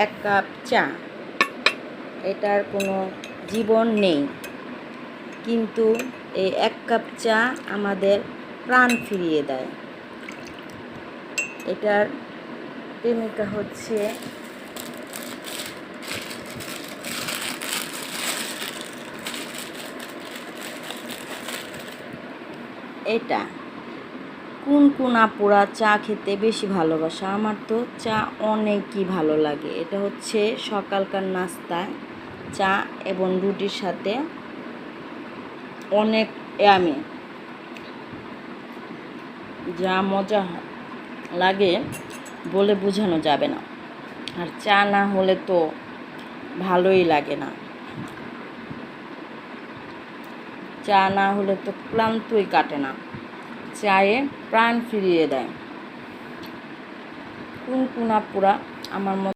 এক কাপ চা, এটার কোনো জীবন নেই, কিন্তু এই এক কাপ চা আমাদের প্রাণ ফিরিয়ে দেয়। এটার প্রেমিকা হচ্ছে এটা। কোন কোন আপুরা চা খেতে বেশি ভালোবাসে? আমার তো চা অনেকই ভালো লাগে। এটা হচ্ছে সকালকার নাস্তায় চা এবং রুটির সাথে অনেক ইয়ামি, যা মজা লাগে বলে বোঝানো যাবে না। আর চা না হলে তো ভালোই লাগে না, চা না হলে তো ক্লান্তই কাটে না। চায়ে প্রাণ ফিরিয়ে দেয়। কোন কোন আপুরা আমার